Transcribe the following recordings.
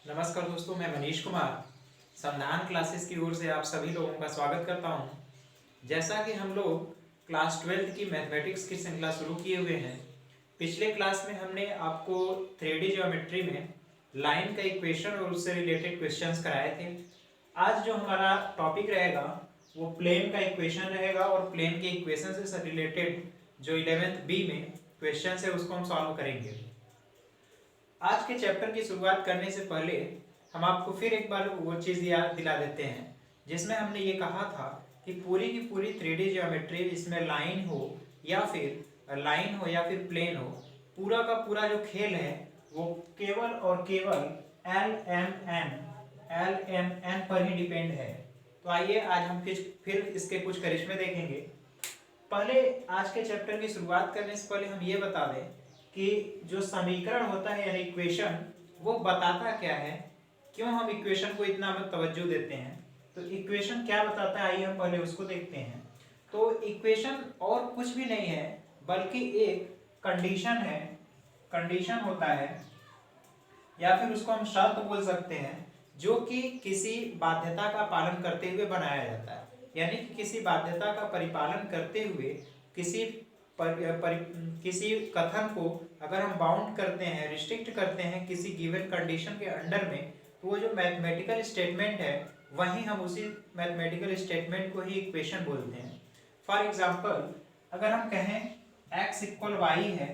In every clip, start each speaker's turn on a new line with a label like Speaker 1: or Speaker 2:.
Speaker 1: नमस्कार दोस्तों, मैं मनीष कुमार संधान क्लासेस की ओर से आप सभी लोगों का स्वागत करता हूं। जैसा कि हम लोग क्लास 12 की मैथमेटिक्स की श्रृंखला शुरू किए हुए हैं। पिछले क्लास में हमने आपको 3D ज्योमेट्री में लाइन का इक्वेशन और उससे रिलेटेड क्वेश्चंस कराए थे। आज जो हमारा टॉपिक रहेगा वो प्लेन का इक्वेशन रहेगा और प्लेन के इक्वेशन से रिलेटेड जो 11th बी में क्वेश्चन है उसको हम सॉल्व करेंगे। आज के चैप्टर की शुरुआत करने से पहले हम आपको फिर एक बार वो चीज़ याद दिला देते हैं जिसमें हमने ये कहा था कि पूरी की पूरी 3D ज्योमेट्री इसमें लाइन हो या फिर प्लेन हो, पूरा का पूरा जो खेल है वो केवल और केवल एल एम एन पर ही डिपेंड है। तो आइए आज हम फिर इसके कुछ करिश्मे देखेंगे। पहले आज के चैप्टर की शुरुआत करने से पहले हम ये बता दें कि जो समीकरण होता है यानी इक्वेशन, वो बताता क्या है, क्यों हम इक्वेशन को इतना तवज्जो देते हैं। तो इक्वेशन क्या बताता है, आइए हम पहले उसको देखते हैं। तो इक्वेशन और कुछ भी नहीं है बल्कि एक कंडीशन है, कंडीशन होता है या फिर उसको हम शर्त बोल सकते हैं जो कि किसी बाध्यता का पालन करते हुए बनाया जाता है। यानी कि किसी बाध्यता का परिपालन करते हुए किसी कथन को अगर हम बाउंड करते हैं, रिस्ट्रिक्ट करते हैं किसी गिवन कंडीशन के अंडर में, तो वो जो मैथमेटिकल स्टेटमेंट है वहीं हम उसी मैथमेटिकल स्टेटमेंट को ही इक्वेशन बोलते हैं। फॉर एग्जाम्पल, अगर हम कहें x इक्वल वाई है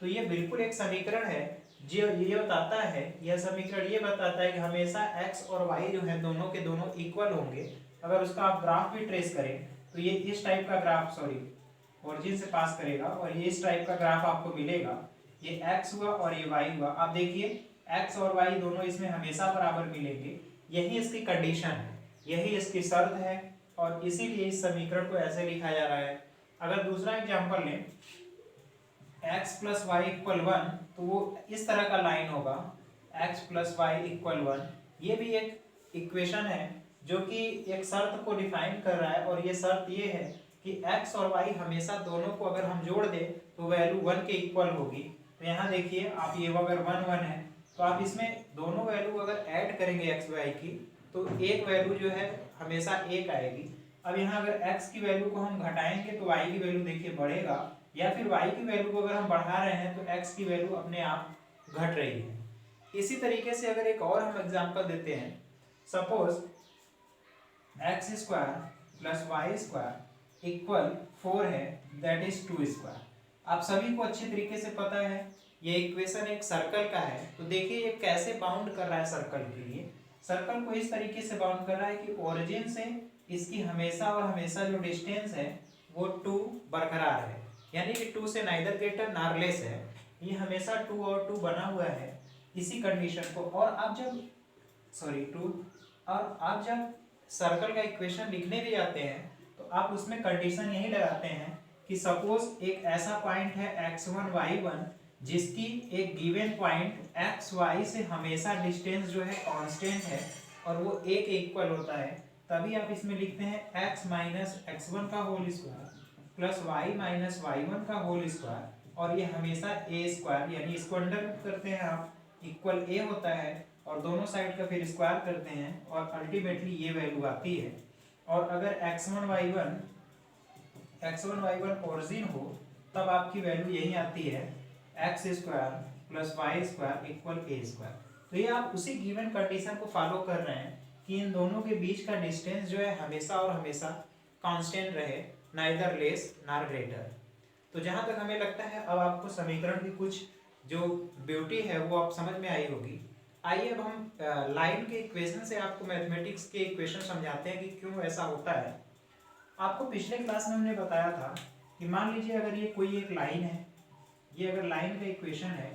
Speaker 1: तो ये बिल्कुल एक समीकरण है जो ये बताता है, यह समीकरण ये बताता है कि हमेशा x और y जो है दोनों के दोनों इक्वल होंगे। अगर उसका आप ग्राफ भी ट्रेस करें तो ये इस टाइप का ग्राफ ओरिजिन से पास करेगा और ये इस टाइप का ग्राफ आपको मिलेगा। ये x हुआ और ये y हुआ। आप देखिए x और y दोनों इसमें हमेशा बराबर मिलेंगे। यही इसकी कंडीशन है, यही इसकी शर्त है और इसीलिए इस समीकरण को ऐसे लिखा जा रहा है। अगर दूसरा एग्जांपल लें, x प्लस वाई इक्वल 1, तो वो इस तरह का लाइन होगा x प्लस वाई इक्वल 1। ये भी एक इक्वेशन है जो कि एक शर्त को डिफाइन कर रहा है और ये शर्त ये है कि x और y हमेशा दोनों को अगर हम जोड़ दें तो वैल्यू 1 के इक्वल होगी। तो यहाँ देखिए आप, ये अगर 1 1 है तो आप इसमें दोनों वैल्यू अगर ऐड करेंगे x y की तो एक वैल्यू जो है हमेशा एक आएगी। अब यहाँ अगर x की वैल्यू को हम घटाएंगे तो y की वैल्यू देखिए बढ़ेगा, या फिर y की वैल्यू को अगर हम बढ़ा रहे हैं तो x की वैल्यू अपने आप घट रही है। इसी तरीके से अगर एक और हम एग्जांपल देते हैं, suppose X square plus Y square equal 4 है, दैट इज 2 स्क्वायर। आप सभी को अच्छी तरीके से पता है ये इक्वेशन एक सर्कल का है। तो देखिए ये कैसे बाउंड कर रहा है सर्कल के लिए। सर्कल को इस तरीके से बाउंड कर रहा है कि ओरिजिन से इसकी हमेशा और हमेशा जो डिस्टेंस है वो 2 बरकरार है, यानी कि 2 से नाइदर ग्रेटर नार लेस है। ये हमेशा 2 और 2 बना हुआ है इसी कंडीशन को। और आप जब 2 और आप जब सर्कल का इक्वेशन लिखने भी जाते हैं तो आप उसमें कंडीशन यही लगाते हैं कि सपोज एक ऐसा पॉइंट है x1 y1 जिसकी एक गिवन पॉइंट एक्स वाई से हमेशा डिस्टेंस जो है कांस्टेंट है और वो a के इक्वल होता है। तभी आप इसमें लिखते हैं x माइनस x1 का whole square plus y minus y1 का होल स्क्वायर, और ये हमेशा a स्क्वायर, यानी इसको अंडर करते हैं आप, इक्वल a होता है और दोनों साइड का फिर स्क्वायर करते हैं और अल्टीमेटली ये वैल्यू आती है। और अगर x1 y1 ओरिजिन हो तब आपकी वैल्यू यही आती है x square plus Y square equal a square. तो ये आप उसी गिवन कंडीशन को फॉलो कर रहे हैं कि इन दोनों के बीच का डिस्टेंस जो है हमेशा और हमेशा कांस्टेंट रहे, नाइदर लेस नार ग्रेटर। तो जहां तक हमें लगता है अब आपको समीकरण की कुछ जो ब्यूटी है वो आप समझ में आई होगी। आइए अब हम लाइन के इक्वेशन से आपको मैथमेटिक्स के इक्वेशन समझाते हैं कि क्यों ऐसा होता है। आपको पिछले क्लास में हमने बताया था कि मान लीजिए अगर ये कोई एक लाइन है, ये अगर लाइन का इक्वेशन है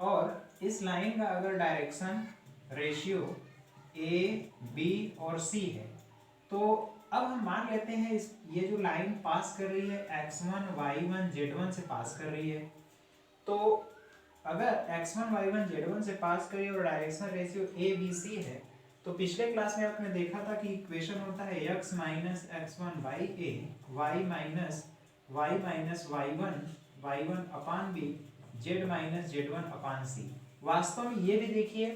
Speaker 1: और इस लाइन का अगर डायरेक्शन रेशियो ए बी और सी है, तो अब हम मान लेते हैं इस ये जो लाइन पास कर रही है x1 y1 z1 से पास कर रही है। तो अगर x1 y1 z1 से पास करिए और direction ratio A B C है, तो पिछले क्लास में आपने देखा था कि इक्वेशन होता है x minus x1 by A, y minus y1 upon B, z minus z1 upon C. वास्तव में ये भी देखिए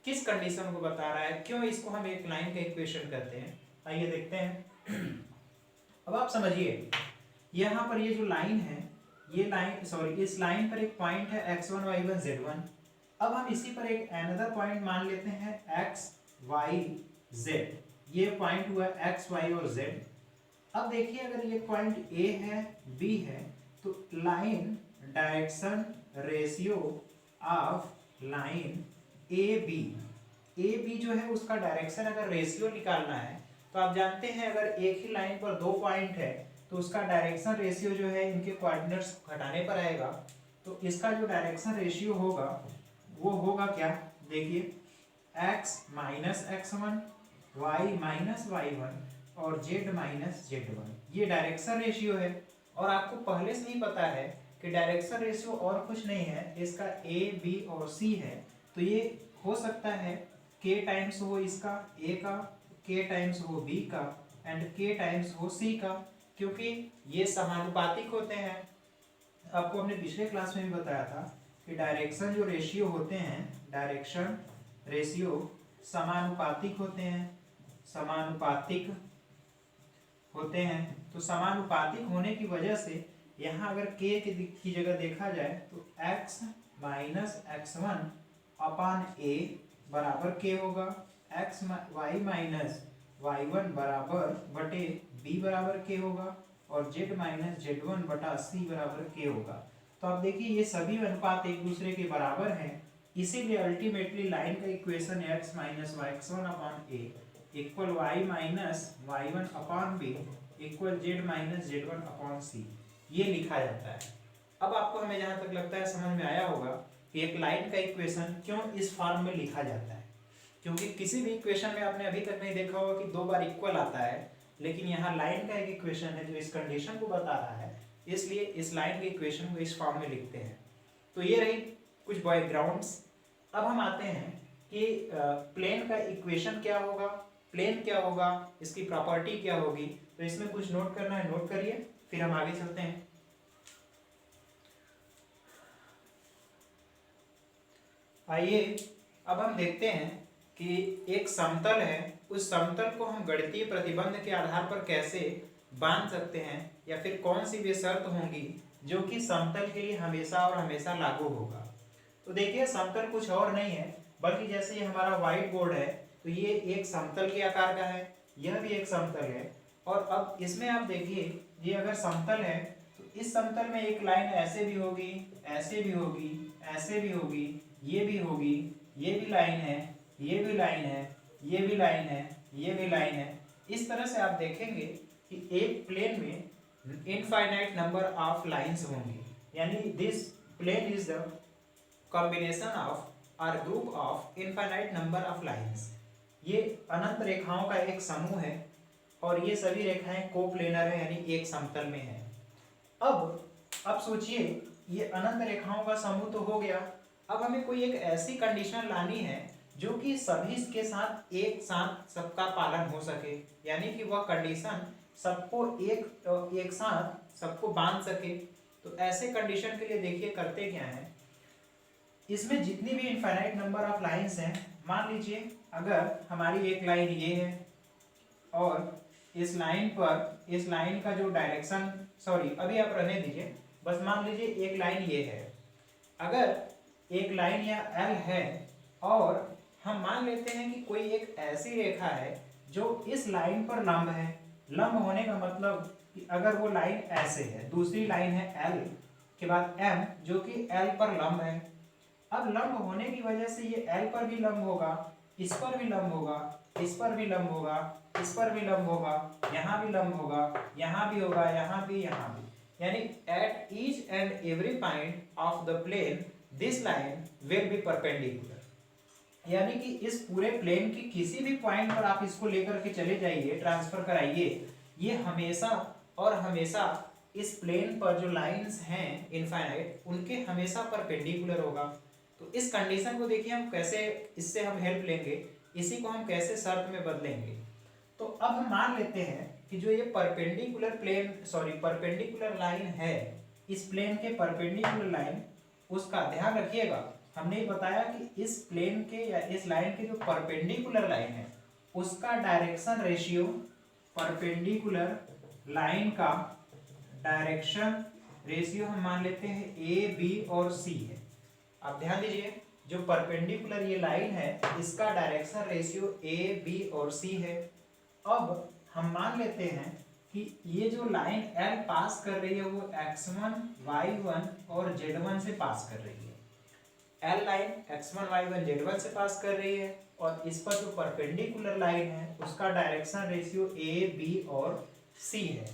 Speaker 1: किस कंडीशन को बता रहा है, क्यों इसको हम एक लाइन का इक्वेशन कहते हैं, आइए देखते हैं। अब आप समझिए, यहाँ पर ये जो लाइन है, ये लाइन सॉरी इस लाइन पर एक पॉइंट है x1 y1 z1। अब हम इसी पर एक अनदर पॉइंट मान लेते हैं x y z। ये पॉइंट हुआ x y और z। अब देखिए, अगर ये पॉइंट A है, B है, तो line direction ratio of line A B जो है उसका डायरेक्शन अगर रेशियो निकालना है तो आप जानते हैं अगर एक ही लाइन पर दो पॉइंट है तो उसका डायरेक्शन रेशियो जो है इनके कोऑर्डिनेट्स घटाने पर आएगा। तो इसका जो डायरेक्शन रेशियो होगा वो होगा क्या, देखिए x minus x1 y minus y1 और z माइनस z1, ये डायरेक्शन रेशियो है। और आपको पहले से ही पता है कि डायरेक्शन रेशियो और कुछ नहीं है, इसका a b और c है। तो ये हो सकता है k टाइम्स हो इसका a का, k टाइम्स हो b का एंड k टाइम्स हो c का, क्योंकि ये समानुपातिक होते हैं। आपको हमने पिछले क्लास में भी बताया था कि डायरेक्शन जो रेशियो होते हैं, डायरेक्शन रेशियो समानुपातिक होते हैं, समानुपातिक होते हैं। तो समानुपातिक होने की वजह से यहाँ अगर k की जगह देखा जाए तो x minus x1 upon a बराबर k होगा, x y माइनस y1 बराबर बटे b बराबर k होगा और z माइनस z1 बटा c बराबर k होगा। तो आप देखिए ये सभी अनुपात एक दूसरे के बराबर हैं, इसीलिए अल्टीमेटली लाइन का equation x minus y1 upon a equal y minus y1 upon b equal z minus z1 upon c, ये लिखा जाता है। अब आपको हमें जहाँ तक लगता है समझ में आया होगा कि एक लाइन का इक्वेशन क्यों इस फॉर्म में लिखा जाता है, क्योंकि किसी भी इक्वेशन में आपने अभी तक नहीं देखा होगा कि दो बार इक्वल आता है, लेकिन यहाँ लाइन का एक इक्वेशन है जो इस कंडीशन को बता रहा है, इसलिए इस लाइन के इक्वेशन को इस फॉर्म में लिखते हैं। तो ये रही कुछ बैकग्राउंड्स। अब हम आते हैं कि प्लेन का इक्वेशन क्या होगा, प्लेन क्या होगा, इसकी प्रॉपर्टी क्या होगी। तो इसमें कुछ नोट करना है, नोट करिए, फिर हम आगे चलते हैं। आइए अब हम देखते हैं कि एक समतल है, उस समतल को हम गणितीय प्रतिबंध के आधार पर कैसे बांध सकते हैं, या फिर कौन सी वे शर्त होंगी जो कि समतल के लिए हमेशा और हमेशा लागू होगा। तो देखिए समतल कुछ और नहीं है बल्कि जैसे ये हमारा व्हाइट बोर्ड है, तो ये एक समतल के आकार का है, यह भी एक समतल है। और अब इसमें आप देखिए ये अगर समतल है तो इस समतल में एक लाइन ऐसे भी होगी, ऐसे भी होगी, ऐसे भी होगी, ये भी होगी, ये भी लाइन है, ये भी लाइन है, ये भी लाइन है, ये भी लाइन है। इस तरह से आप देखेंगे कि एक प्लेन में इनफाइनाइट नंबर ऑफ लाइंस होंगी, यानी this plane is the combination of और group of infinite number of lines. ये अनंत रेखाओं का एक समूह है और ये सभी रेखाएं कोप्लेनर है, यानी एक समतल में है। अब सोचिए ये अनंत रेखाओं का समूह तो हो गया, अब हमें कोई एक ऐसी कंडीशन लानी है जो कि सभी के साथ एक साथ सबका पालन हो सके, यानी कि वह कंडीशन सबको एक साथ सबको बांध सके। तो ऐसे कंडीशन के लिए देखिए करते क्या है, इसमें जितनी भी इनफाइनाइट नंबर ऑफ लाइंस हैं, मान लीजिए अगर हमारी एक लाइन ये है और इस लाइन पर, इस लाइन का जो डायरेक्शन, सॉरी अभी आप रहने दीजिए, बस मान लीजिए एक लाइन ये है, अगर एक लाइन या एल है और हम मान लेते हैं कि कोई एक ऐसी रेखा है जो इस लाइन पर लंब है। लंब होने का मतलब कि अगर वो लाइन ऐसे है, दूसरी लाइन है एल के बाद एम जो कि एल पर लंब है। अब लंब होने की वजह से ये एल पर भी लंब होगा, इस पर भी लंब होगा, इस पर भी लंब होगा, इस पर भी लंब होगा, यहाँ भी लंब होगा, यहाँ भी होगा, यहाँ भी, यहाँ भी, यानी at each and every point of the plane this line will be perpendicular. यानी कि इस पूरे प्लेन की किसी भी पॉइंट पर आप इसको लेकर के चले जाइए, ट्रांसफर कराइए, ये हमेशा और हमेशा इस प्लेन पर जो लाइंस हैं इनफाइनाइट उनके हमेशा परपेंडिकुलर होगा। तो इस कंडीशन को देखिए हम कैसे, इससे हम हेल्प लेंगे, इसी को हम कैसे शर्त में बदलेंगे। तो अब हम मान लेते हैं कि जो ये perpendicular plane, sorry perpendicular line है, इस प्लेन के परपेंडिकुलर लाइन, उसका ध्यान रखिएगा हमने बताया कि इस प्लेन के या इस लाइन के जो परपेंडिकुलर लाइन है उसका डायरेक्शन रेशियो, परपेंडिकुलर लाइन का डायरेक्शन रेशियो हम मान लेते हैं ए बी और सी है। आप ध्यान दीजिए, जो परपेंडिकुलर ये लाइन है इसका डायरेक्शन रेशियो ए बी और सी है। अब हम मान लेते हैं कि ये जो लाइन L पास कर रही है वो x1, y1 और z1 से पास कर रही है। L line x1, y1, z1 से पास कर रही है और इस पर जो परपेंडिकुलर लाइन है उसका डायरेक्शन रेशियो a, b और c है।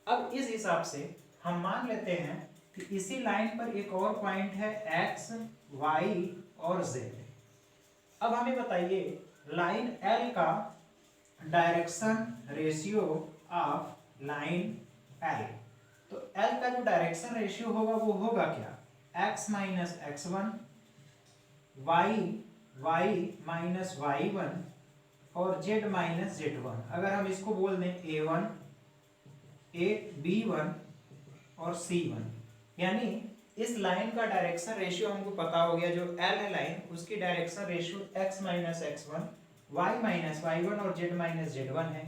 Speaker 1: अब इस हिसाब से हम मान लेते हैं कि इसी लाइन पर एक और पॉइंट है x, y और z। अब हमें बताइए लाइन L का direction ratio of line L। तो L का जो डायरेक्शन रेशियो होगा वो होगा क्या, x minus x1, y minus y1 और z माइनस z1। अगर हम इसको बोल दें a1, b1 और c1, यानी इस लाइन का डायरेक्शन रेशियो हमको पता हो गया, जो L है लाइन उसकी direction ratio x minus x1, y minus y1 और z माइनस z1 है।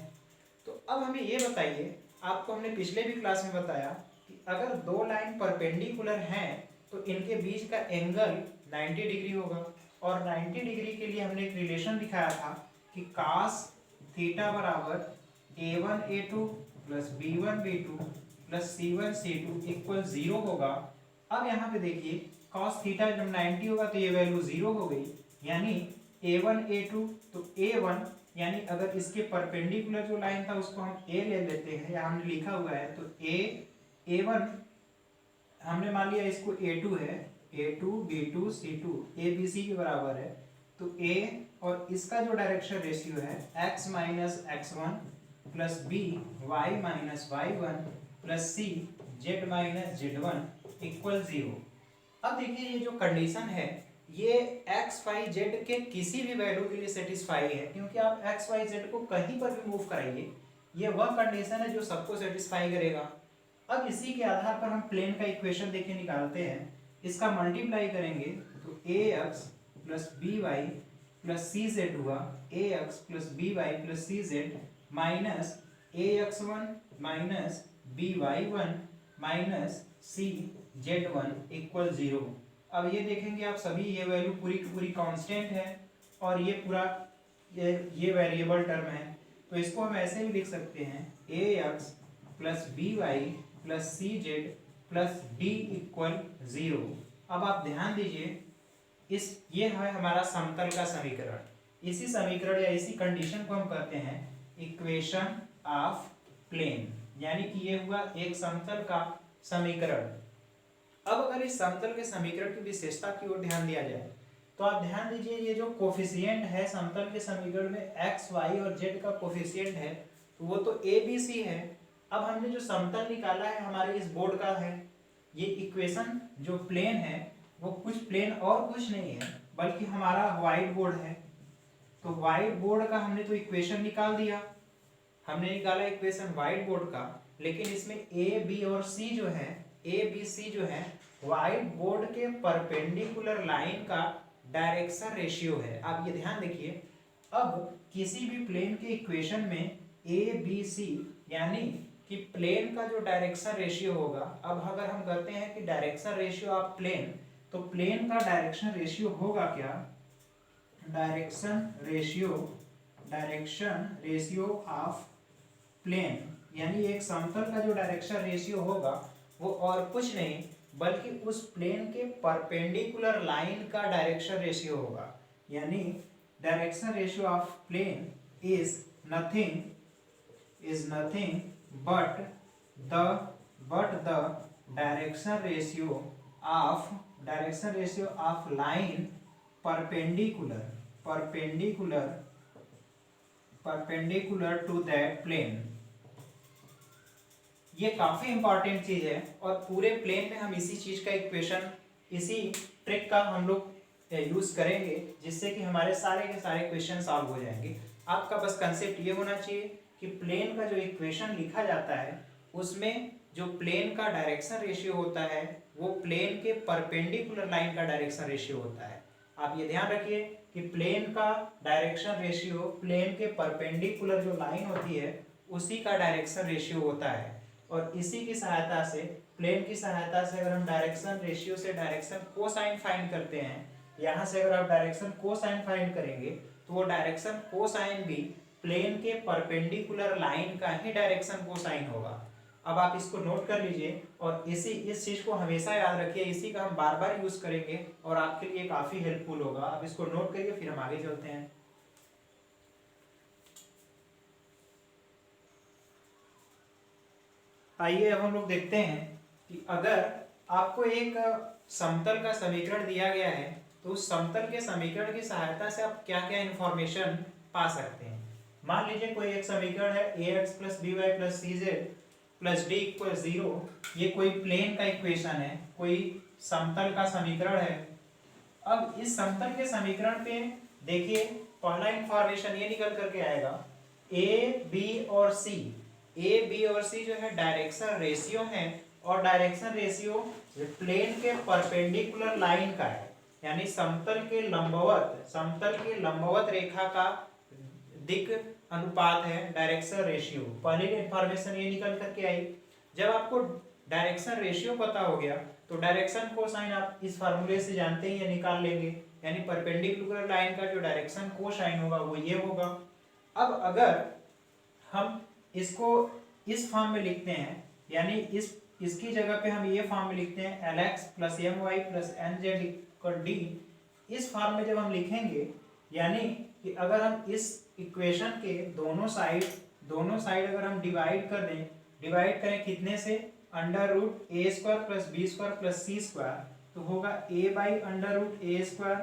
Speaker 1: तो अब हमें ये बताइए, आपको हमने पिछले भी क्लास में बताया कि अगर दो लाइन परपेंडिकुलर हैं तो इनके बीच का एंगल 90 डिग्री होगा। और 90 डिग्री के लिए हमने एक रिलेशन दिखाया था कि cos थीटा बराबर a1 a2 plus b1 b2 plus c1 c2 equal 0 होगा। अब यहाँ पे देखिए cos थीटा जब 90 होगा तो ये वैल्यू 0 हो गई, यानी a1 a2 तो a1, यानी अगर इसके परपेंडिकुलर जो लाइन था उसको हम a ले लेते हैं, या हमने लिखा हुआ है तो a1 हमने मान लिया इसको a2 है, a2 b2 c2 a b c के बराबर है। तो a और इसका जो डायरेक्शन रेशियो है x minus x1 plus b y minus y1 plus c z minus z1 equal 0। अब देखिए ये जो कंडीशन है ये x y z के किसी भी वैल्यू के लिए सेटिस्फाई है, क्योंकि आप x y z को कहीं पर भी मूव कराइए ये वह कंडीशन है जो सबको सेटिस्फाई करेगा। अब इसी के आधार पर हम प्लेन का इक्वेशन देखिए निकालते हैं। इसका मल्टीप्लाई करेंगे तो ax plus b y plus c z हुआ, ax plus b y plus c z minus ax1 minus b y one minus c z one equal 0। अब ये देखेंगे आप सभी ये वैल्यू पूरी की पूरी कांस्टेंट है और ये पूरा ये वेरिएबल टर्म है, तो इसको हम ऐसे भी लिख सकते हैं ax plus b y plus c z plus d equal 0। अब आप ध्यान दीजिए ये है हमारा समतल का समीकरण। इसी समीकरण या इसी कंडीशन को हम कहते हैं इक्वेशन ऑफ प्लेन, यानी कि ये हुआ एक समतल का समीकरण। अब अगर इस समतल के समीकरण की विशेषता की ओर ध्यान दिया जाए तो आप ध्यान दीजिए ये जो कोफिशिएंट है समतल के समीकरण में x, y और z का कोफिशिएंट है तो वो तो a b c है। अब हमने जो समतल निकाला है हमारे इस बोर्ड का है, ये इक्वेशन जो प्लेन है वो कुछ प्लेन और कुछ नहीं है बल्कि हमारा व्हाइट बोर्ड है। तो व्हाइट बोर्ड का हमने तो इक्वेशन निकाल दिया, हमने निकाला इक्वेशन व्हाइट बोर्ड का, लेकिन इसमें ए बी और सी जो है ए बी सी जो है व्हाइट बोर्ड के परपेंडिकुलर लाइन का डायरेक्शन रेशियो है। आप ये ध्यान देखिए, अब किसी भी प्लेन के इक्वेशन में ए बी सी यानी कि प्लेन का जो डायरेक्शन रेशियो होगा, अब अगर हम कहते हैं कि डायरेक्शन रेशियो ऑफ प्लेन, तो प्लेन का डायरेक्शन रेशियो होगा क्या, डायरेक्शन रेशियो ऑफ प्लेन, यानी एक समतल का जो डायरेक्शन रेशियो होगा वो और कुछ नहीं बल्कि उस प्लेन के परपेंडिकुलर लाइन का डायरेक्शन रेशियो होगा। यानी direction ratio of plane is nothing but the direction ratio of line perpendicular to that plane। ये काफी इंपॉर्टेंट चीज है और पूरे प्लेन में हम इसी चीज का इक्वेशन, इसी ट्रिक का हम लोग यूज करेंगे जिससे कि हमारे सारे के सारे क्वेश्चन सॉल्व हो जाएंगे। आपका बस कंसेप्ट ये होना चाहिए कि प्लेन का जो इक्वेशन लिखा जाता है उसमें जो प्लेन का डायरेक्शन रेशियो होता है वो प्लेन के परपेंडिकुलर लाइन का डायरेक्शन रेशियो होता है। आप ये ध्यान रखिए कि प्लेन का डायरेक्शन रेशियो प्लेन के परपेंडिकुलर जो लाइन होती है उसी का डायरेक्शन रेशियो होता है। और इसी की सहायता से, प्लेन की सहायता से अगर हम डायरेक्शन रेशियो से डायरेक्शन कोसाइन फाइंड करते हैं, यहाँ से अगर आप डायरेक्शन कोसाइन फाइंड करेंगे तो वो डायरेक्शन कोसाइन भी प्लेन के परपेंडिकुलर लाइन का ही डायरेक्शन कोसाइन होगा। अब आप इसको नोट कर लीजिए और इस चीज को हमेशा याद रखिए, इसी का हम बार बार यूज करेंगे और आपके लिए काफी हेल्पफुल होगा। आप इसको नोट करिए, फिर हम आगे चलते हैं। आइए अब हम लोग देखते हैं कि अगर आपको एक समतल का समीकरण दिया गया है तो उस समतल के समीकरण की सहायता से आप क्या क्या इंफॉर्मेशन पा सकते हैं। मान लीजिए कोई एक समीकरण है ax plus b y plus c z plus d equal 0। ये कोई प्लेन का इक्वेशन है, कोई समतल का समीकरण है। अब इस समतल के समीकरण पे देखिए पहला इंफॉर्मेशन ये निकल करके आएगा, ए बी और सी। ए बी और सी जो है डायरेक्शन रेशियो है और डायरेक्शन रेशियो प्लेन के परपेंडिकुलर लाइन का है, यानी समतल के लंबवत रेखा का दिक अनुपात है डायरेक्शन रेशियो। पहली इंफॉर्मेशन ये निकल करके आई। जब आपको डायरेक्शन रेशियो पता हो गया तो डायरेक्शन कोसाइन आप इस फार्मूले से जानते ही निकाल लेंगे, यानी परपेंडिकुलर लाइन का जो डायरेक्शन कोसाइन होगा वो ये होगा। अब अगर हम इसको इस फॉर्म में लिखते हैं, यानी इसकी जगह पे हम ये फॉर्म में लिखते हैं Lx plus M Y plus N Z equal D. इस फॉर्म में जब हम लिखेंगे, यानी कि अगर हम इस इक्वेशन के दोनों साइड अगर हम डिवाइड करें कितने से, under root a square plus b square plus c square, तो होगा a by under root a square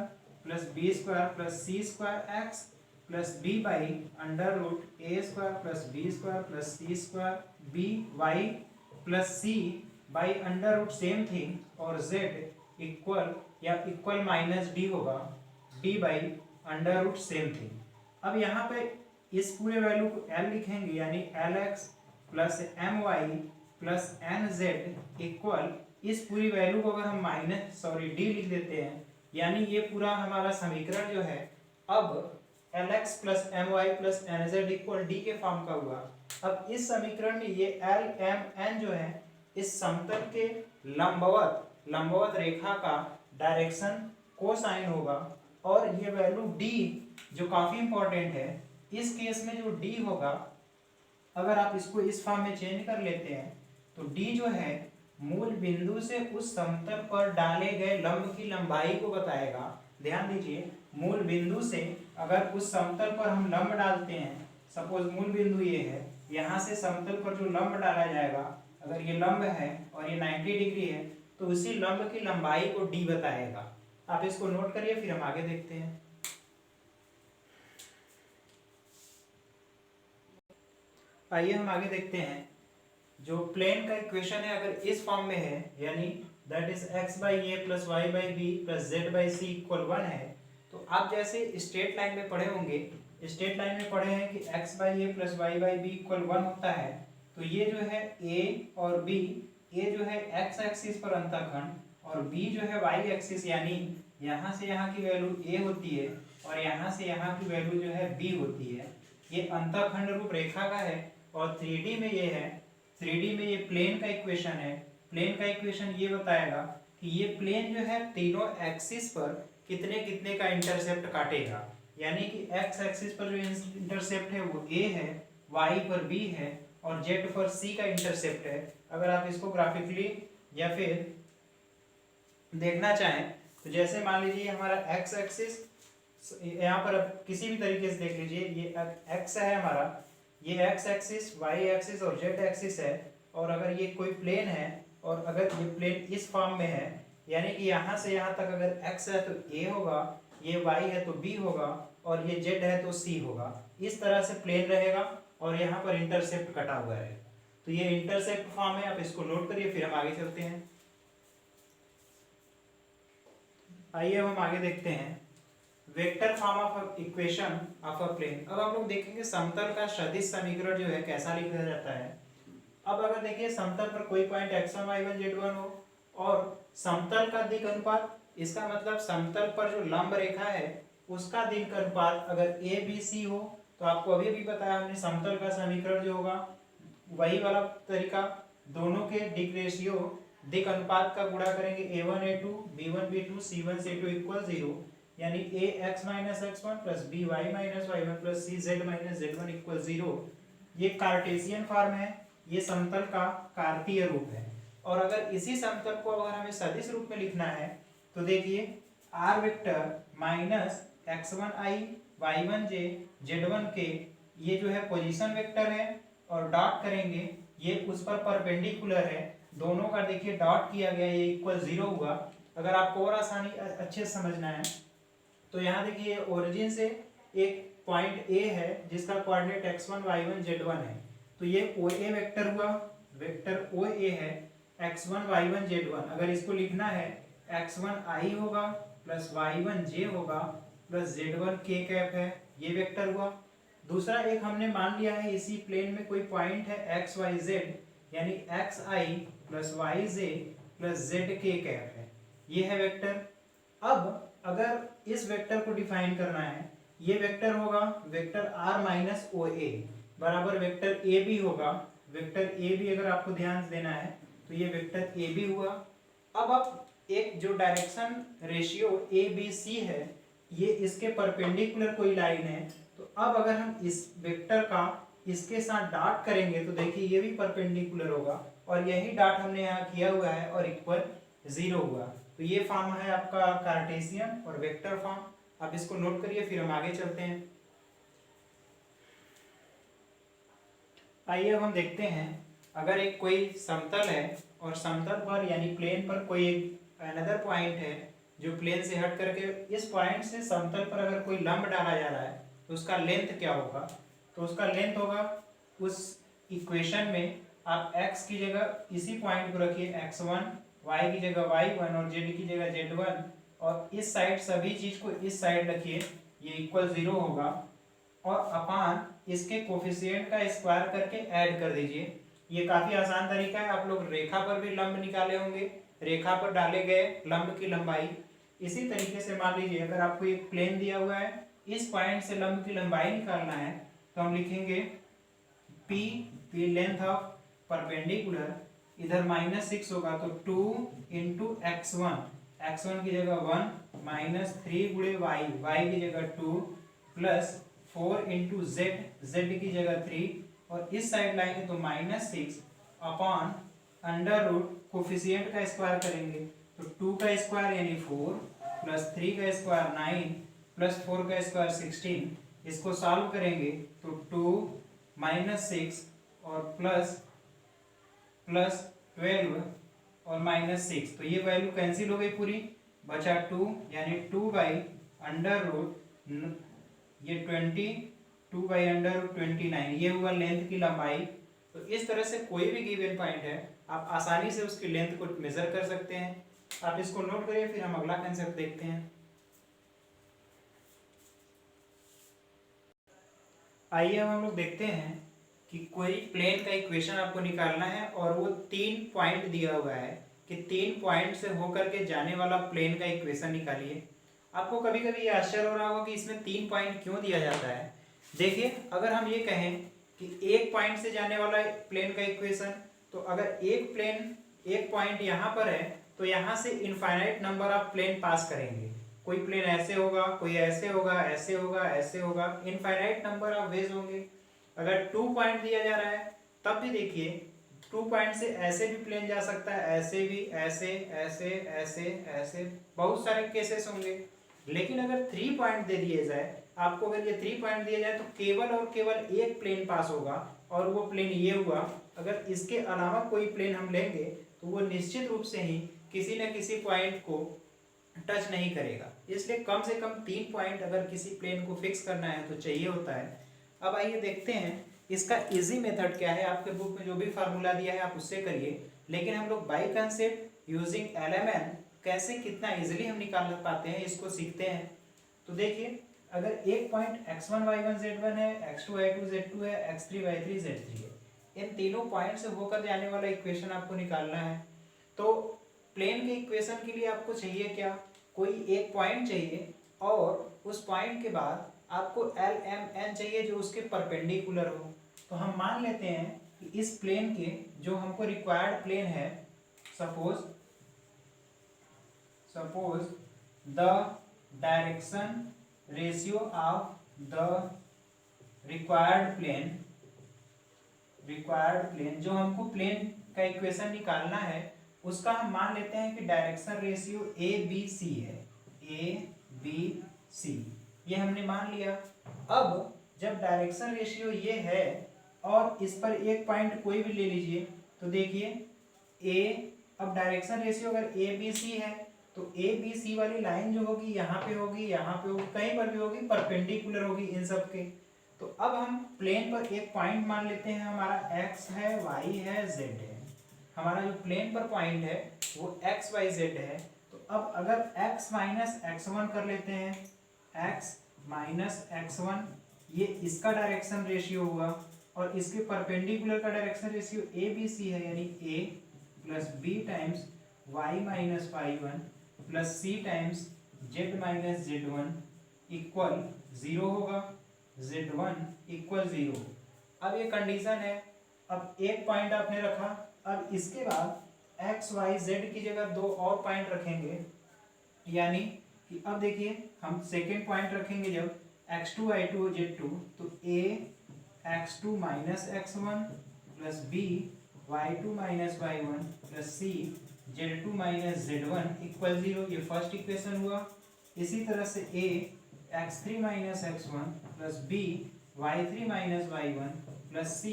Speaker 1: plus b square plus c square x plus b by under root a square plus b square plus c square b y plus c by under root same thing और z equal minus d होगा d by under root same thing. अब यहाँ पे इस पूरे value को L लिखेंगे, यानी Lx plus M Y plus N Z equal इस पूरी वैल्यू को अगर हम डी लिख देते हैं, यानी ये पूरा हमारा समीकरण जो है अब Lx plus M Y plus N Z equal D के फॉर्म का हुआ। अब इस समीकरण में ये L M N जो है इस समतल के लंबवत रेखा का डायरेक्शन कोसाइन होगा और ये वैल्यू D जो काफी इंपॉर्टेंट है, इस केस में जो D होगा, अगर आप इसको इस फॉर्म में चेंज कर लेते हैं तो D जो है मूल बिंदु से उस समतल पर डाले गए लंब की लंबाई को बताएगा। ध्यान दीजिए, मूल बिंदु से अगर उस समतल पर हम लंब डालते हैं, सपोज मूल बिंदु ये है, यहाँ से समतल पर जो लंब डाला जाएगा, अगर ये लंब है और ये 90 डिग्री है तो उसी लंब की लंबाई को D बताएगा। आप इसको नोट करिए, फिर हम आगे देखते हैं। आइए हम आगे देखते हैं। जो प्लेन का इक्वेशन है अगर इस फॉर्म में है, यानी that is x by A plus Y by B plus Z by C equal 1 है, तो आप जैसे स्ट्रेट लाइन में पढ़े होंगे, स्ट्रेट लाइन में पढ़े हैं कि x by A plus Y by B equal 1 होता है, तो ये जो है a और b, a जो है x एक्सिस पर अंतःखंड और b जो है y एक्सिस, यानी यहाँ से यहाँ की वैल्यू a होती है और यहाँ से यहाँ की वैल्यू जो है b होती है। ये अंतःखंड रूप रेखा का है और 3D में ये है, 3D में ये प्लेन का इक्वेशन है। प्लेन का इक्वेशन ये बताएगा कि ये प्लेन जो है तीनों एक्सिस पर कितने कितने का इंटरसेप्ट काटेगा, यानी कि x एक्सिस पर जो इंटरसेप्ट है वो a है, y पर b है और z पर c का इंटरसेप्ट है। अगर आप इसको ग्राफिकली या फिर देखना चाहें तो जैसे मान लीजिए हमारा x एक्सिस, यहाँ पर आप किसी भी तरीके से देख लीजिए, ये x है हमारा, ये x एक्सिस, y एक्सिस और z एक्सिस है। और अगर ये कोई प्लेन है और अगर ये प्लेन इस फॉर्म में है, यानी कि यहाँ से यहाँ तक अगर x है तो a होगा, ये y है तो b होगा और ये z है तो c होगा। इस तरह से प्लेन रहेगा और यहाँ पर इंटरसेप्ट कटा हुआ है, तो ये इंटरसेप्ट फॉर्म है। आप इसको नोट करिए, फिर हम आगे चलते हैं। आइए अब हम आगे देखते हैं vector form of equation of a plane. अब हम लोग देखेंगे समतल का सदिश समीकरण जो है कैसा लिखा जाता है। अब अगर देखिए समतल पर कोई पॉइंट x1 y1 z1 हो और समतल का दिक् अनुपात, इसका मतलब समतल पर जो लंब रेखा है उसका दिक् अनुपात अगर ए बी सी हो, तो आपको अभी भी बताया हमने समतल का समीकरण जो होगा वही वाला तरीका, दोनों के दिक् रेशियो दिक् अनुपात का गुणा करेंगे, a1 a2 b1 b2 c1 c2 equal 0, यानी ax minus x1 plus by minus y1 plus cz minus z1 equal 0। ये कार्टेशियन फॉर्म है, ये समतल का कार्तीय रूप है। और अगर इसी समतल को अगर हमें सदिश रूप में लिखना है तो देखिए r vector minus x1i y1j z1 के ये जो है पोजीशन वेक्टर है और डॉट करेंगे, ये उस पर परपेंडिकुलर है, दोनों का देखिए डॉट किया गया, ये इक्वल 0 हुआ। अगर आपको और आसानी अच्छे से समझना है तो यहाँ देखिए ओरिजिन से एक पॉइंट ए है जिसका कोऑर्डिनेट x1 y1 z1 है, तो ये OA वेक्टर हुआ, वेक्टर OA है x1 y1 z1। अगर इसको लिखना है x1i होगा प्लस y1j होगा प्लस z1 k कैप है, ये वेक्टर हुआ। दूसरा एक हमने मान लिया है इसी प्लेन में कोई पॉइंट है x y z, यानी xi plus yj plus zk cap है, ये है वेक्टर। अब अगर इस वेक्टर को डिफाइन करना है, ये वेक्टर होगा वेक्टर r माइनस ओ ए बराबर वेक्टर ए बी होगा, वेक्टर ए बी अगर आपको ध्यान देना है तो ये वेक्टर ए बी हुआ। अब एक जो direction ratio A B C है, ये इसके परपेंडिकुलर कोई लाइन है, तो अब अगर हम इस वेक्टर का इसके साथ डॉट करेंगे तो देखिए ये भी परपेंडिकुलर होगा और यही डॉट हमने यहाँ किया हुआ है और इक्वल 0 हुआ। तो ये फॉर्म है आपका कार्टेशियन और वेक्टर फॉर्म। आप इसको नोट करिए, फिर हम आगे चलते हैं। आइए अब हम देखते हैं, अगर एक कोई समतल है और समतल पर यानी प्लेन पर कोई एक अनदर पॉइंट है जो प्लेन से हट करके इस पॉइंट से समतल पर अगर कोई लंब डाला जा रहा है तो उसका लेंथ क्या होगा, तो उसका लेंथ होगा, उस इक्वेशन में आप x की जगह इसी पॉइंट को रखिए x1, y की जगह y1 और z की जगह z1, और इस साइड सभी चीज को इस साइड रखिए, ये इक्वल 0 होगा, और अपान इसके कोफिशिएंट का स्क्वायर करके ऐड कर दीजिए। ये काफी आसान तरीका है, आप लोग रेखा पर भी लंब निकाले होंगे, रेखा पर डाले गए लंब की लंबाई। इसी तरीके से मान लीजिए अगर आपको एक प्लेन दिया हुआ है, इस पॉइंट से लंब की लंबाई निकालना है तो हम लिखेंगे p लेंथ ऑफ परपेंडिकुलर, इधर -6 होगा तो 2 इंटू x1 की जगह 1 माइनस 3 गुणे y की जगह 2 प्लस 4 इंटू z की जगह 3, और इस साइड लाएंगे तो -6 अपॉन अंडर रूट कोफिशिएंट का स्क्वायर करेंगे तो 2 का स्क्वायर यानी 4 प्लस 3 का स्क्वायर 9 प्लस 4 का स्क्वायर 16। इसको सॉल्व करेंगे तो 2 -6 और प्लस 12 और -6, तो ये वैल्यू कैंसिल हो गई पूरी, बचा 2 यानी 2 बाई अंडर रूट ये 2 बाई अंडर रूट 29, ये हुआ लेंथ की लंबाई। तो इस तरह से कोई भी गिवन पॉइंट है आप आसानी से उसकी लेंथ को मेजर कर सकते हैं। आप इसको नोट करिए, फिर हम अगला कंसेप्ट देखते हैं। आइए अब हम लोग देखते हैं कि कोई प्लेन का इक्वेशन आपको निकालना है और वो 3 पॉइंट दिया हुआ है कि 3 पॉइंट से होकर के जाने वाला प्लेन का इक्वेशन निकालिए। आपको कभी कभी ये आश्चर्य हो रहा होगा कि इसमें 3 पॉइंट क्यों दिया जाता है। देखिए अगर हम ये कहें कि एक पॉइंट से जाने वाला प्लेन का इक्वेशन, तो अगर एक पॉइंट यहाँ पर है तो यहाँ से इनफाइनाइट नंबर ऑफ प्लेन पास करेंगे। कोई प्लेन ऐसे होगा, कोई ऐसे होगा, ऐसे होगा, ऐसे होगा, इनफाइनाइट नंबर ऑफ वेज होंगे। अगर 2 पॉइंट दिया जा रहा है तब भी देखिए 2 पॉइंट से ऐसे भी प्लेन जा सकता है, ऐसे भी, ऐसे ऐसे ऐसे ऐसे, बहुत सारे केसेस होंगे। लेकिन अगर 3 पॉइंट दे दिए जाए आपको, अगर ये 3 पॉइंट दिए जाए तो केवल और केवल एक प्लेन पास होगा और वो प्लेन ये हुआ। अगर इसके अलावा कोई प्लेन हम लेंगे तो वो निश्चित रूप से ही किसी न किसी पॉइंट को टच नहीं करेगा। इसलिए कम से कम 3 पॉइंट अगर किसी प्लेन को फिक्स करना है तो चाहिए होता है। अब आइए देखते हैं इसका इजी मेथड क्या है। आपके बुक में जो भी फार्मूला दिया है आप उससे करिए, लेकिन हम लोग बाय कंसेप्ट यूजिंग LMN कैसे कितना इजीली हम निकाल पाते हैं इसको सीखते हैं। तो देखिए अगर एक पॉइंट x1 y1 z1 है, x2 y2 z2 है, x3 y3 z3 है, इन तीनों पॉइंट से होकर जाने वाला इक्वेशन आपको निकालना है। तो प्लेन के इक्वेशन के लिए आपको चाहिए क्या, कोई एक पॉइंट चाहिए और उस पॉइंट के बाद आपको एल एम एन चाहिए जो उसके परपेंडिकुलर हो। तो हम मान लेते हैं कि इस प्लेन के जो हमको रिक्वायर्ड प्लेन है, suppose the direction ratio of the required plane जो हमको प्लेन का इक्वेशन निकालना है उसका हम मान लेते हैं कि direction ratio A B C है, ए बी सी, ये हमने मान लिया। अब जब डायरेक्शन रेशियो ये है और इस पर एक पॉइंट कोई भी ले लीजिए, तो देखिए ए, अब डायरेक्शन रेशियो अगर ए बी सी है तो ए बी सी वाली लाइन जो होगी यहाँ पे होगी, यहाँ पे होगी, कहीं पर भी होगी, परपेंडिकुलर होगी इन सब के। तो अब हम प्लेन पर एक पॉइंट मान लेते हैं, हमारा x है, y है, z है। हमारा जो प्लेन पर पॉइंट है वो x y z है। तो अब अगर x माइनस x1 कर लेते हैं, x माइनस x1 ये इसका डायरेक्शन रेशियो हुआ और इसके परपेंडिकुलर का direction ratio A B C है, यानी a plus B times y minus y1 plus C times z minus z1 equal 0 होगा, z1 इक्वल 0। अब ये कंडीशन है। अब एक पॉइंट आपने रखा, अब इसके बाद x y z की जगह दो और पॉइंट रखेंगे, यानी कि अब देखिए हम सेकेंड पॉइंट रखेंगे जब x2 y2 z2, तो a x2 minus x1 plus b y2 minus y1 plus c z2 minus z1 equal 0, ये फर्स्ट इक्वेशन हुआ। इसी तरह से a x3 minus x1 plus b y3 minus y1 plus c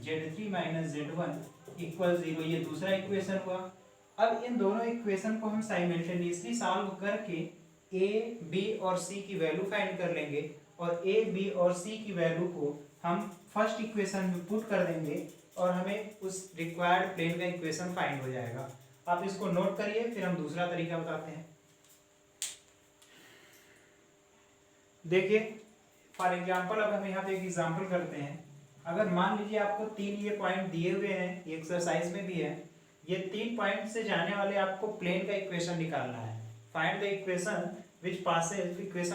Speaker 1: z3 minus z1 equal 0, ये दूसरा equation हुआ। अब इन दोनों इक्वेशन को हम साइमल्टेनियसली सॉल्व करके a, b और c की वैल्यू फाइंड कर लेंगे और a, b और c की वैल्यू को हम फर्स्ट इक्वेशन में पुट कर देंगे और हमें उस रिक्वायर्ड प्लेन का इक्वेशन फाइंड हो जाएगा। आप इसको नोट करिए, फिर हम दूसरा तरीका बताते हैं। देखिए फॉर एग्जांपल, अब हम यहाँ पे एक एग्जांपल करते हैं। अगर मान लीजिए आपको तीन ये पॉइंट दिए हुए हैं, ये एक्सरसाइज में भी है, ये तीन पॉइंट से जाने वाले आपको प्लेन का इक्वेशन निकालना है। Find the equation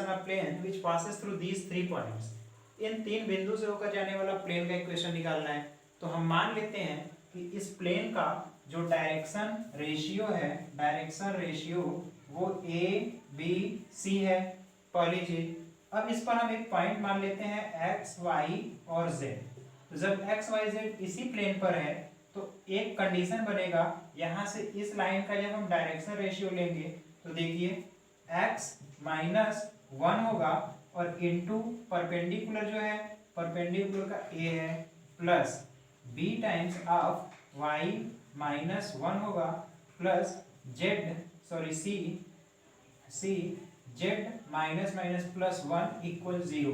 Speaker 1: of plane which passes through these three points. इन तीन बिंदु से होकर जाने वाला प्लेन का इक्वेशन निकालना है। तो हम मान लेते हैं कि इस प्लेन का जो डायरेक्शन रेशियो वो ए बी सी है, पहली चीज। अब इस पर हम एक पॉइंट मान लेते हैं x, y और z। तो जब x, y, z इसी प्लेन पर है तो एक कंडीशन बनेगा, यहाँ से इस लाइन का जब हम डायरेक्शन रेशियो लेंगे तो देखिए x माइनस 1 होगा और इनटू परपेंडिकुलर जो है, परपेंडिकुलर का a है, plus b times of y minus 1 होगा plus c z minus minus plus 1 equal 0,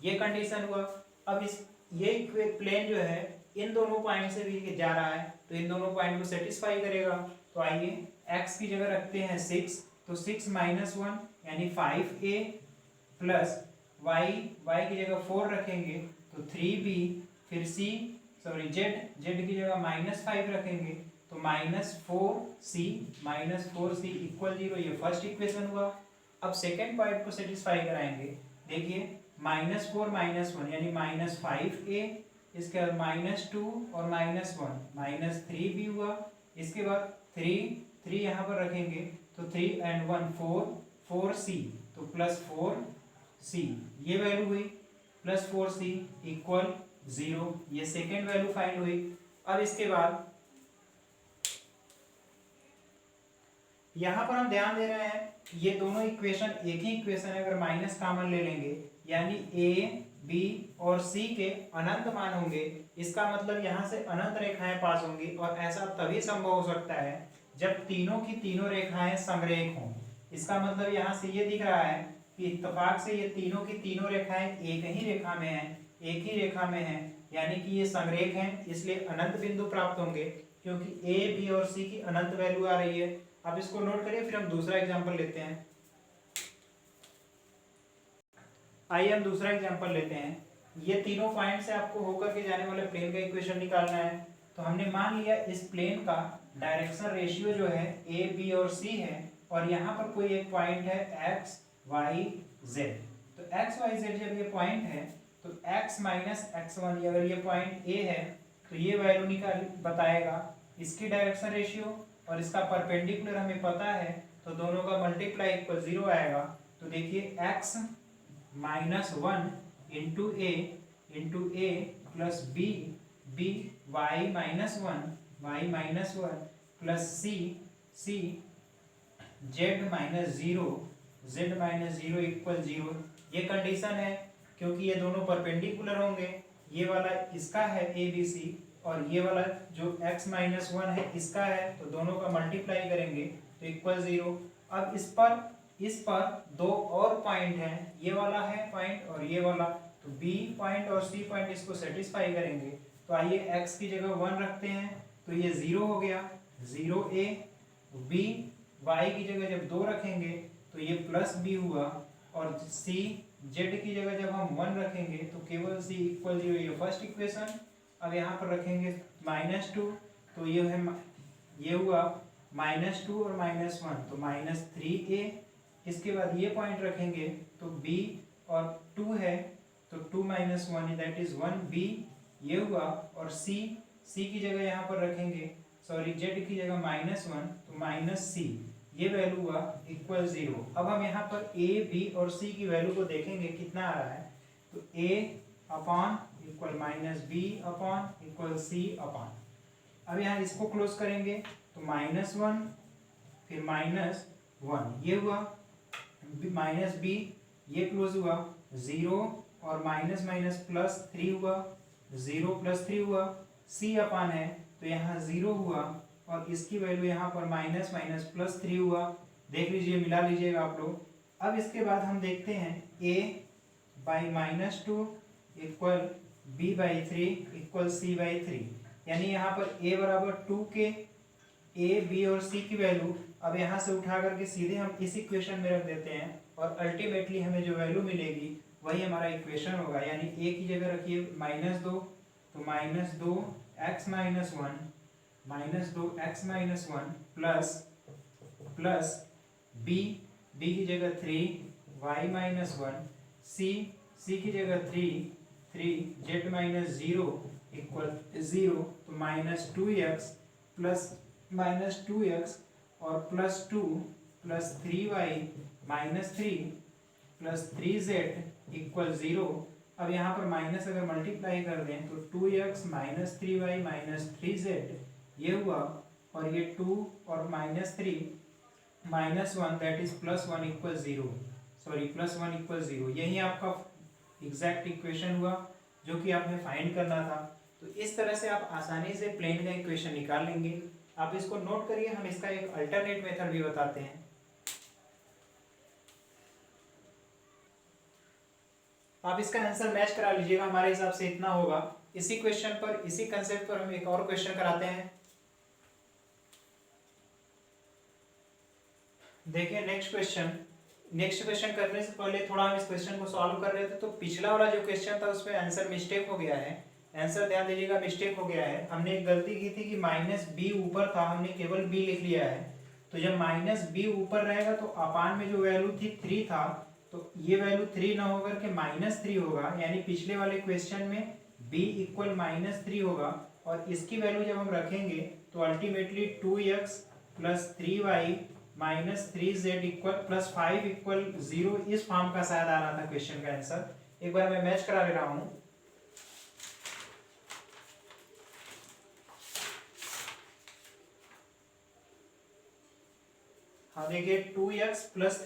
Speaker 1: ये कंडीशन हुआ। अब इस ये प्लेन जो है इन दोनों पॉइंट से भी जा रहा है तो इन दोनों पॉइंट को सेटिस्फाई करेगा। तो आइए x की जगह रखते हैं 6, तो 6 माइनस 1 यानी 5a प्लस y की जगह 4 रखेंगे तो 3b, फिर z की जगह माइनस 5 रखेंगे तो माइनस 4c इक्वल 0, ये फर्स्ट इक्वेशन हुआ। अब सेकेंड पॉइंट को सेटिस्फाई कराएंगे। देखिए -4 -1 यानी -5a, इसके बाद -2 और -1 -3b हुआ। इसके बाद 3 यहाँ पर रखेंगे तो 3 and 1 4c, तो +4c, ये वैल्यू हुई, +4c इक्वल 0, ये सेकेंड वैल्यू फाइंड हुई। अब इसके बाद यहाँ पर हम ध्यान दे रहे हैं ये दोनों इक्वेशन एक ही इक्वेशन है। अगर माइनस कॉमन ले लेंगे यानी a, b और c के अनंत मान होंगे, इसका मतलब यहाँ से अनंत रेखाएं पास होंगी और ऐसा तभी संभव हो सकता है जब तीनों की तीनों रेखाएं समरेख हों। इसका मतलब यहाँ से ये दिख रहा है कि इत्तेफाक से ये तीनों की तीनों रेखाएं एक ही रेखा में हैं, एक ही रेखा में हैं, यानी कि ये समरेख हैं, इसलिए अनंत बिंदु प्राप्त होंगे क्योंकि a, b और c की अनंत वैल्यू आ रही है। आप इसको नोट करिए, फिर हम दूसरा एग्जांपल लेते हैं। आइए हम दूसरा एग्जांपल लेते हैं। ये तीनों पॉइंट से आपको होकर के जाने वाले प्लेन का इक्वेशन निकालना है। तो हमने मान लिया इस प्लेन का डायरेक्शन रेशियो जो है ए बी और सी है, और यहाँ पर कोई एक पॉइंट है एक्स वाई जेड। तो एक्स वाई जेड जब ये पॉइंट है तो x माइनस एक्स वन, अगर ये पॉइंट ए है तो ये वैल्यू निकाल बताएगा इसकी डायरेक्शन रेशियो, और इसका परपेंडिकुलर हमें पता है तो दोनों का मल्टीप्लाई इक्वल 0 आएगा। तो देखिए x minus one into a plus b b y minus one plus c z minus zero equal 0। ये कंडीशन है क्योंकि ये दोनों परपेंडिकुलर होंगे। ये वाला इसका है ए बी सी, और ये वाला जो x माइनस वन है इसका है, तो दोनों का मल्टीप्लाई करेंगे तो इक्वल 0। अब इस पर दो और पॉइंट हैं, ये वाला है पॉइंट और ये वाला, तो B पॉइंट और C पॉइंट इसको सेटिस्फाई करेंगे। तो आइए x की जगह 1 रखते हैं, तो ये 0 हो गया, 0a। B y की जगह जब 2 रखेंगे तो ये प्लस b हुआ, और C z की जगह जब हम 1 रखेंगे तो केवल C इक्वल 0, ये फर्स्ट इक्वेशन। अब यहाँ पर रखेंगे -2, तो ये हुआ -2 और -1, तो -3a। इसके बाद ये पॉइंट रखेंगे तो b और 2 है, तो 2 माइनस 1 दैट इज 1b, ये हुआ। और c की जगह यहाँ पर रखेंगे, सॉरी z की जगह -1, तो -c, ये वैल्यू हुआ इक्वल 0। अब हम यहाँ पर a b और c की वैल्यू को देखेंगे कितना आ रहा है, तो a upon equal -b upon equal c upon. अब यहाँ इसको क्लोज करेंगे तो -1 फिर -1, ये हुआ -b, ये क्लोज हुआ 0, और माइनस माइनस प्लस 3 हुआ, 0 प्लस 3 हुआ, c अपान है तो यहाँ 0 हुआ, और इसकी वैल्यू यहाँ पर माइनस माइनस प्लस 3 हुआ। देख लीजिए, मिला लीजिएगा आप लोग। अब इसके बाद हम देखते हैं a by -2 equal b by 3 equal c by 3, यानी यहाँ पर a बराबर 2 के a b और c की वैल्यू अब यहाँ से उठा करके सीधे हम इस इक्वेशन में रख देते हैं, और अल्टीमेटली हमें जो वैल्यू मिलेगी वही हमारा इक्वेशन होगा। यानी a की जगह रखिए -2, तो -2 x minus one plus b की जगह 3 y माइनस 1, c की जगह 3 z माइनस 0 इक्वल 0, तो -2x और +2 plus 3y minus 3 plus 3z equal 0। अब यहाँ पर माइनस अगर मल्टीप्लाई कर दें तो 2x minus 3y minus 3z, ये हुआ, और ये 2 और -3 -1 that is +1 equal 0, sorry +1 equal 0। यही आपका एग्जैक्ट इक्वेशन हुआ जो कि आपने फाइंड करना था। तो इस तरह से आप आसानी से प्लेन का इक्वेशन निकाल लेंगे। आप इसको नोट करिए, हम इसका एक अल्टरनेट मेथड भी बताते हैं। आप इसका आंसर मैच करा लीजिएगा, हमारे हिसाब से इतना होगा। इसी क्वेश्चन पर, इसी कंसेप्ट पर हम एक और क्वेश्चन कराते हैं। देखिए नेक्स्ट क्वेश्चन करने से पहले थोड़ा हम इस क्वेश्चन को सॉल्व कर रहे थे, तो पिछला वाला जो क्वेश्चन था उसमें आंसर मिस्टेक हो गया है। आंसर ध्यान दीजिएगा, मिस्टेक हो गया है। हमने एक गलती की थी कि -b ऊपर था, हमने केवल b लिख लिया है। तो जब -b ऊपर रहेगा तो अपान में जो वैल्यू थी 3 था, तो ये वैल्यू 3 ना होकर के -3 होगा, यानी पिछले वाले क्वेश्चन में b इक्वल -3 होगा। और इसकी वैल्यू जब हम रखेंगे तो ultimately 2x plus 3y minus 3z equal plus 5 equal 0, इस फॉर्म का शायद आ रहा था क्वेश्चन का आंसर। एक बार मैं मैच करा ले रहा हूं। हाँ देखिए, 2x plus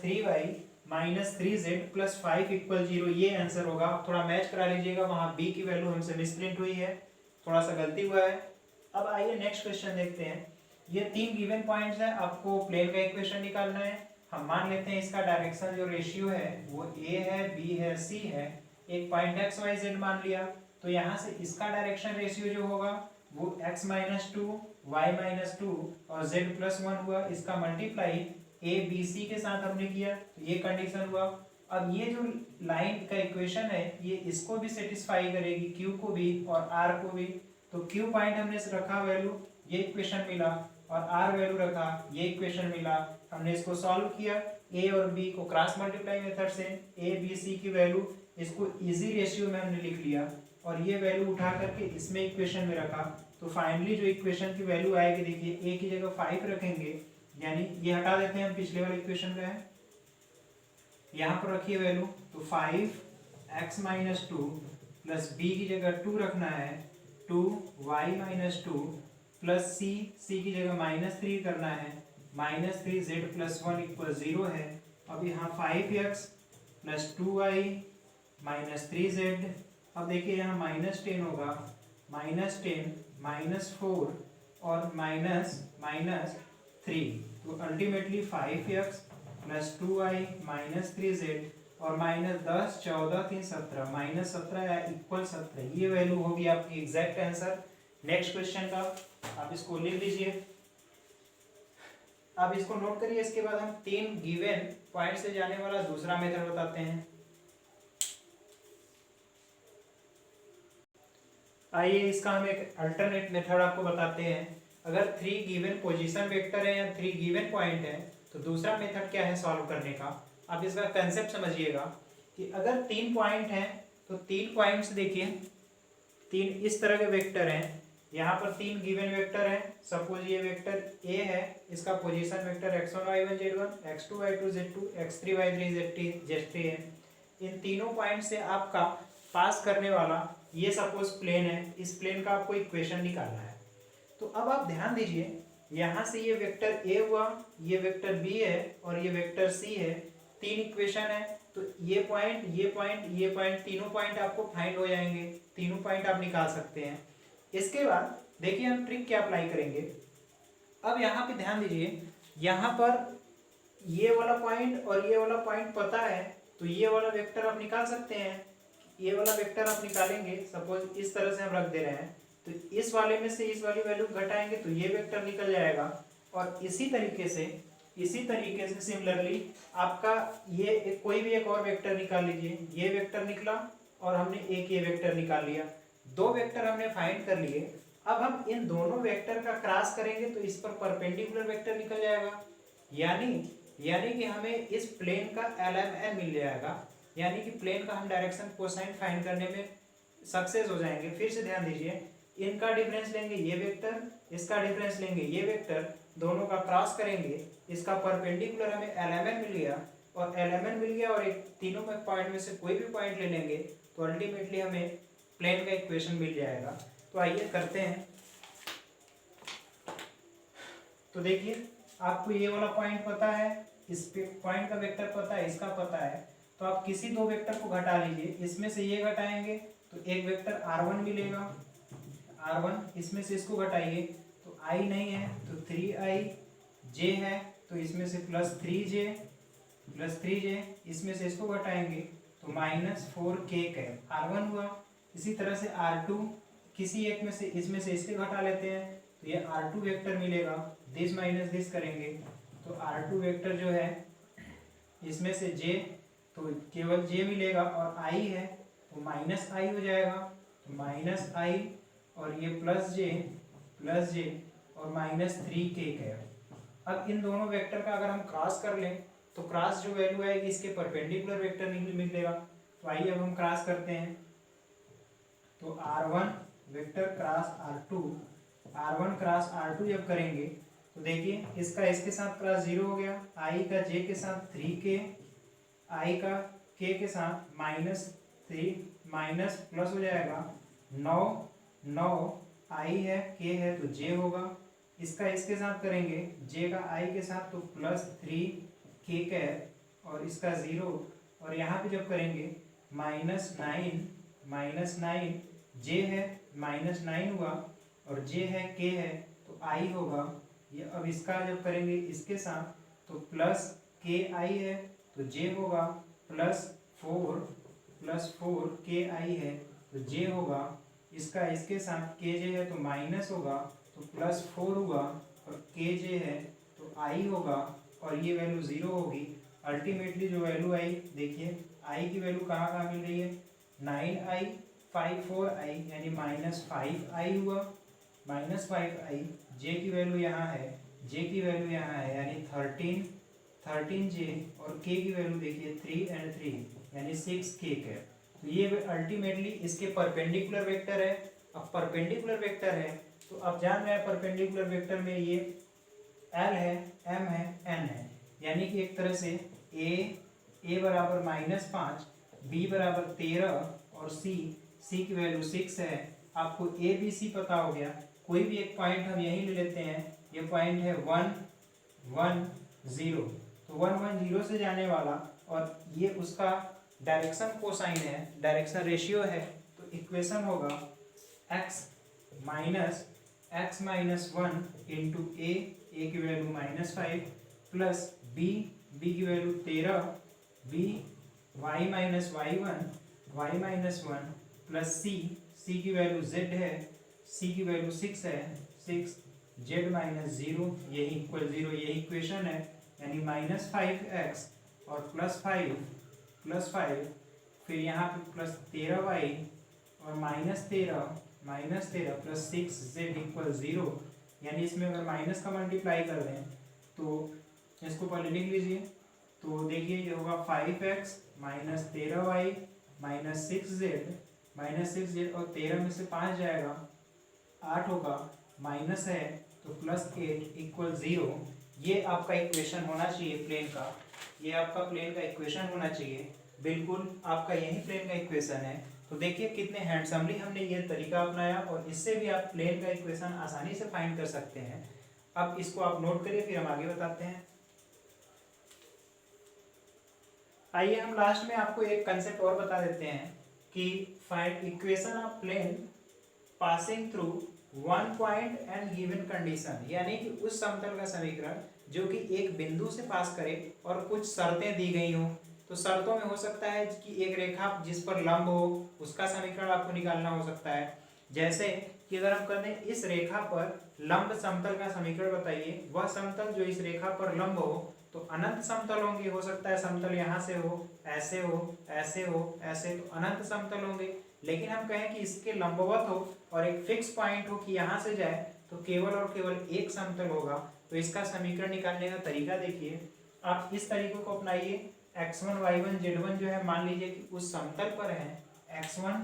Speaker 1: 3y minus 3z plus 5 equal 0, ये आंसर होगा। आप थोड़ा मैच करा लीजिएगा, वहां b की वैल्यू हमसे मिसप्रिंट हुई है, थोड़ा सा गलती हुआ है। अब आइए नेक्स्ट क्वेश्चन देखते हैं। ये 3 गिवन पॉइंट्स हैं, आपको प्लेन का इक्वेशन निकालना है। हम मान लेते हैं इसका डायरेक्शन जो रेशियो है वो a है, b है, c है। एक पॉइंट x y z मान लिया, तो यहाँ से इसका डायरेक्शन रेशियो जो होगा वो x माइनस 2 y माइनस 2 और z प्लस 1 हुआ। इसका मल्टीप्लाई a b c के साथ हमने किया, तो ये कंडीशन हुआ। अब ये जो लाइन का इक्वेशन है ये इसको भी सेटिस्फाई करेगी, क्यू को भी और आर को भी। तो क्यू पॉइंट हमने रखा वैल्यू, ये इक्वेशन मिला, और आर वैल्यू रखा, ये इक्वेशन मिला। हमने इसको सॉल्व किया, ए और बी को क्रॉस मल्टीप्लाई मेथड से ए बी सी की वैल्यू इसको इजी रेशियो में हमने लिख लिया, और ये वैल्यू उठा करके इसमें इक्वेशन में रखा। तो फाइनली जो इक्वेशन की वैल्यू आएगी, देखिए ए की जगह 5 रखेंगे, यानी ये हटा देते हैं हम, पिछले वाले इक्वेशन में है, यहाँ पर रखिए वैल्यू, तो 5x माइनस 2 प्लस बी की जगह 2 रखना है, 2y माइनस 2 प्लस सी की जगह -3 करना है, -3z प्लस 1 इक्वल 0 है। अब यहाँ 5x plus 2y minus 3z, अब देखिए यहाँ -10 होगा, -10 -4 और -3, तो ultimately 5x plus 2y minus 3z और -10 14 3 17 -17 इक्वल 17, ये वैल्यू होगी आपकी एग्जैक्ट आंसर। नेक्स्ट क्वेश्चन का आप इसको लिख लीजिए, आप इसको नोट करिए। इसके बाद हम 3 गिवन पॉइंट से जाने वाला दूसरा मेथड बताते हैं। आइए इसका हम एक अल्टरनेट मेथड आपको बताते हैं। अगर 3 गिवन पोजीशन वेक्टर है या 3 गिवन पॉइंट है, तो दूसरा मेथड क्या है सॉल्व करने का। आप इसका कंसेप्ट समझिएगा कि अगर 3 पॉइंट हैं तो 3 पॉइंट्स देखिए, 3 इस तरह के वेक्टर हैं, यहाँ पर 3 गिवन वेक्टर हैं। सपोज ये वेक्टर ए है, इसका position vector x1 y1 z1 x2 y2 z2 x3 y3 z3 है। इन तीनों पॉइंट से आपका पास करने वाला ये सपोज प्लेन है, इस प्लेन का आपको इक्वेशन निकालना है। तो अब आप ध्यान दीजिए, यहाँ से ये वेक्टर ए हुआ, ये वेक्टर बी है और ये वेक्टर सी है, 3 इक्वेशन है। तो ये पॉइंट ये पॉइंट ये पॉइंट, तीनों पॉइंट आपको फाइंड हो जाएंगे, तीनों पॉइंट आप निकाल सकते हैं। इसके बाद देखिए हम ट्रिक क्या अप्लाई करेंगे। अब यहाँ पे ध्यान दीजिए, यहाँ पर ये वाला पॉइंट और ये वाला पॉइंट पता है, तो ये वाला वेक्टर आप निकाल सकते हैं। ये वाला वेक्टर आप निकालेंगे, सपोज इस तरह से हम रख दे रहे हैं, तो इस वाले में से इस वाली वैल्यू घटाएंगे तो ये वेक्टर निकल जाएगा। और इसी तरीके से सिमिलरली आपका ये कोई भी एक और वेक्टर निकाल लीजिए। ये वेक्टर निकला और हमने एक ये वेक्टर निकाल लिया, 2 वेक्टर हमने फाइंड कर लिए। अब हम इन दोनों वेक्टर का क्रॉस करेंगे तो इस पर परपेंडिकुलर वेक्टर निकल जाएगा, यानी कि हमें इस प्लेन का LMN मिल जाएगा, यानी कि प्लेन का हम डायरेक्शन कोसाइन फाइंड करने में सक्सेस हो जाएंगे। फिर से ध्यान दीजिए, इनका डिफरेंस लेंगे ये वेक्टर, इसका डिफरेंस लेंगे ये वेक्टर, दोनों का क्रॉस करेंगे, इसका परपेंडिकुलर हमें LMN मिल गया, और LMN मिल गया और एक तीनों में पॉइंट में से कोई भी पॉइंट ले लेंगे तो अल्टीमेटली हमें प्लेन का इक्वेशन मिल जाएगा। तो आइए करते हैं। तो देखिए आपको ये वाला पॉइंट पता है, इस पॉइंट का वेक्टर पता है, इसका पता है, तो आप किसी 2 वेक्टर को घटा लीजिए। इसमें से ये घटाएंगे तो एक वेक्टर R1 मिलेगा, R1, इसमें से इसको घटाइए तो I नहीं है तो 3I, J है तो इसमें से +3J, इसमें से इसको घटाएंगे तो -4K है, R1 हुआ। इसी तरह से R2, किसी एक में से इसमें से इसके घटा लेते हैं तो ये R2 वेक्टर मिलेगा, दिस माइनस दिस करेंगे तो R2 वेक्टर जो है इसमें से J, तो केवल J मिलेगा, और I है तो -I हो जाएगा, तो -I और ये +J और -3K है। अब इन दोनों वेक्टर का अगर हम क्रॉस कर लें तो क्रॉस जो वैल्यू आएगी इसके परपेंडिकुलर वेक्टर मिलेगा। तो आइए अब हम क्रॉस करते हैं, तो R1 vector cross R2, R1 cross R2 जब करेंगे तो देखिए इसका इसके साथ क्रॉस 0 हो गया, I का J के साथ 3K, I का K के साथ -3 माइनस प्लस हो जाएगा 9 I है K है तो J होगा। इसका इसके साथ करेंगे, J का I के साथ तो +3K कैप और इसका 0, और यहाँ पे जब करेंगे -9 J है -9 हुआ और J है K है तो I होगा ये। अब इसका जब करेंगे इसके साथ तो +KI है तो J होगा, +4 KI है तो J होगा। इसका इसके साथ KJ है तो माइनस होगा तो +4 हुआ, और KJ है तो I होगा, और ये वैल्यू 0 होगी। अल्टीमेटली जो वैल्यू आई देखिए आई की वैल्यू कहाँ कहाँ मिल रही है, 9i 4i यानी -5i हुआ, -5i। जे की वैल्यू यहाँ है, जे की वैल्यू यहाँ है यानी 13j, और के की वैल्यू देखिए 3 and 3 यानी 6k है। तो ये अल्टीमेटली इसके परपेंडिकुलर वेक्टर है। अब परपेंडिकुलर वेक्टर है तो अब जान रहे हैं परपेंडिकुलर वेक्टर में ये L है, M है, N है, यानी कि एक तरह से a बराबर -5, b बराबर 13 और c की वैल्यू 6 है। आपको a b c पता हो गया। कोई भी एक पॉइंट हम यहीं ले लेते हैं, ये पॉइंट है 1 1 0, तो 1 1 0 से जाने वाला, और ये उसका डायरेक्शन कोसाइन है, डायरेक्शन रेशियो है। तो इक्वेशन होगा x माइनस 1 इंटू ए की वैल्यू -5 प्लस b की value 13, b y minus one plus c की वैल्यू z है, c की वैल्यू 6 है, 6 z माइनस 0 यही इक्वल 0, यही इक्वेशन है। यानी -5x और +5 फिर यहाँ पे प्लस 13y और -13 प्लस 6z इक्वल 0। यानी इसमें अगर माइनस का मल्टीप्लाई कर दें तो इसको पहले लिख लीजिए। तो देखिए ये होगा 5x minus 13y minus 6z और 13 में से 5 जाएगा 8 होगा, माइनस है तो +8 इक्वल 0। ये आपका इक्वेशन होना चाहिए प्लेन का, ये आपका प्लेन का इक्वेशन होना चाहिए, बिल्कुल आपका यही प्लेन का इक्वेशन है। तो देखिए कितने हैंडसमली हमने ये तरीका अपनाया, और इससे भी आप प्लेन का इक्वेशन आसानी से फाइंड कर सकते हैं। अब इसको आप नोट करिए, फिर हम आगे बताते हैं। आइए हम लास्ट में आपको एक कंसेप्ट और बता देते हैं कि find equation of plane passing through one point and given condition, यानी कि उस समतल का समीकरण जो कि एक बिंदु से पास करे और कुछ शर्तें दी गई हों। तो शर्तों में हो सकता है कि एक रेखा जिस पर लंब हो उसका समीकरण आपको निकालना हो सकता है। जैसे कि अगर हम कहते हैं इस रेखा पर लंब समतल का समीकरण बताइए, वह समतल जो इस रेखा पर लंब हो तो अनंत समतल होंगे। हो सकता है समतल यहाँ से हो, ऐसे हो, ऐसे हो, ऐसे, तो अनंत समतल होंगे। लेकिन हम कहें कि इसके लंबवत हो और एक फिक्स पॉइंट हो कि यहाँ से जाए तो केवल और केवल एक समतल होगा। तो इसका समीकरण निकालने का तरीका देखिए, आप इस तरीके को अपनाइए। x1 y1 z1 जो है मान लीजिए कि उस समतल पर है, x1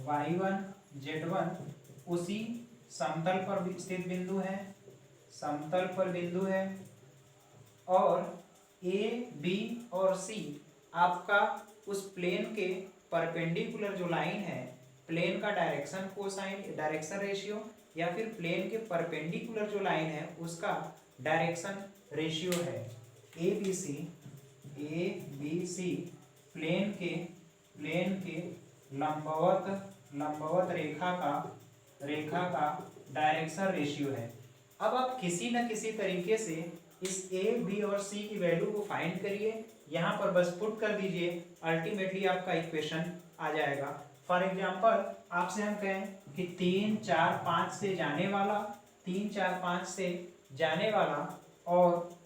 Speaker 1: y1 z1 उसी समतल पर स्थित बिंदु है, समतल पर बिंदु है, और a b और c आपका उस प्लेन के परपेंडिकुलर जो लाइन है, प्लेन का डायरेक्शन कोसाइन, डायरेक्शन रेशियो, या फिर प्लेन के परपेंडिकुलर जो लाइन है उसका डायरेक्शन रेशियो है। ए बी सी प्लेन के लंबवत रेखा का डायरेक्शन रेशियो है। अब आप किसी न किसी तरीके से इस ए बी और सी की वैल्यू को फाइंड करिए, यहाँ पर बस पुट कर दीजिए, अल्टीमेटली आपका इक्वेशन आ जाएगा। फॉर एग्जाम्पल आपसे हम कहें कि 3 4 5 से जाने वाला, 3 4 5 से जाने वाला और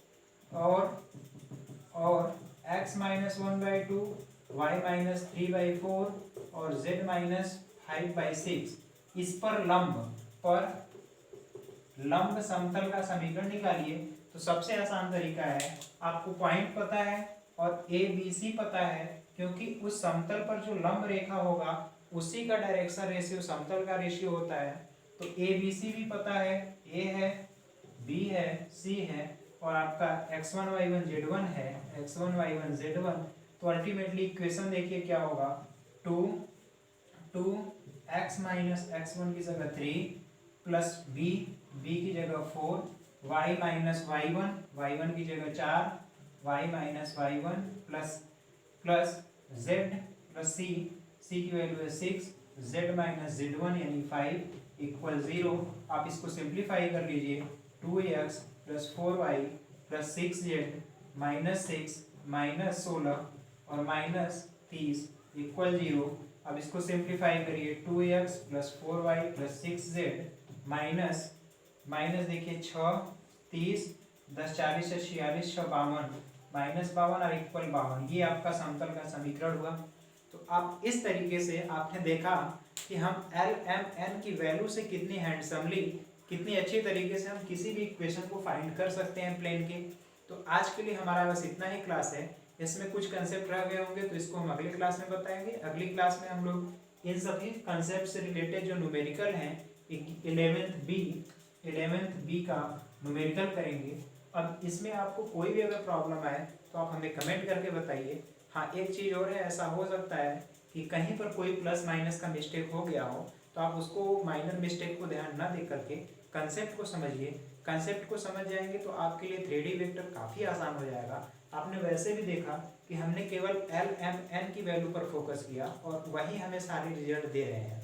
Speaker 1: x माइनस 1/2 y माइनस 3/4 और z माइनस 5/6 इस पर लंब समतल का समीकरण निकालिए। तो सबसे आसान तरीका है, आपको पॉइंट पता है और ए बी सी पता है, क्योंकि उस समतल पर जो लंब रेखा होगा उसी का डायरेक्शन रेशियो समतल का रेशियो होता है। तो ए बी सी भी पता है, ए है, बी है, सी है, और आपका x1 y1 z1 है, x1 y1 z1। तो अल्टीमेटली इक्वेशन देखिए क्या होगा, 2x माइनस x1 की जगह 3 प्लस b की जगह 4, y माइनस y1 की जगह 4, y minus y1 plus z plus c की वैल्यू है 6, z माइनस z1 यानी 5 इक्वल 0। आप इसको सिंप्लीफाई कर लीजिए, 2x plus 4y plus 6z minus 6 minus 16 और माइनस 30 इक्वल 0। अब इसको सिंप्लीफाई करिए, 2x plus 4y plus 6z minus देखिए 6 30 10 40 46 6 52 -52 और इक्वल 52, ये आपका समतल का समीकरण हुआ। तो आप इस तरीके से आपने देखा कि हम एल एम एन की वैल्यू से कितनी हैंडसमली, कितनी अच्छी तरीके से हम किसी भी इक्वेशन को फाइंड कर सकते हैं प्लेन के। तो आज के लिए हमारा बस इतना ही क्लास है। इसमें कुछ कंसेप्ट रह गए होंगे तो इसको हम अगली क्लास में बताएंगे। अगली क्लास में हम लोग इन सभी कंसेप्ट से रिलेटेड जो न्यूमेरिकल हैं 11th बी का न्यूमेरिकल करेंगे। अब इसमें आपको कोई भी अगर प्रॉब्लम आए तो आप हमें कमेंट करके बताइए। हाँ, एक चीज़ और है, ऐसा हो सकता है कि कहीं पर कोई प्लस माइनस का मिस्टेक हो गया हो, तो आप उसको माइनर मिस्टेक को ध्यान ना दे करके कंसेप्ट को समझिए। कंसेप्ट को समझ जाएंगे तो आपके लिए 3D वेक्टर काफ़ी आसान हो जाएगा। आपने वैसे भी देखा कि हमने केवल एल एम एन की वैल्यू पर फोकस किया और वही हमें सारे रिजल्ट दे रहे हैं।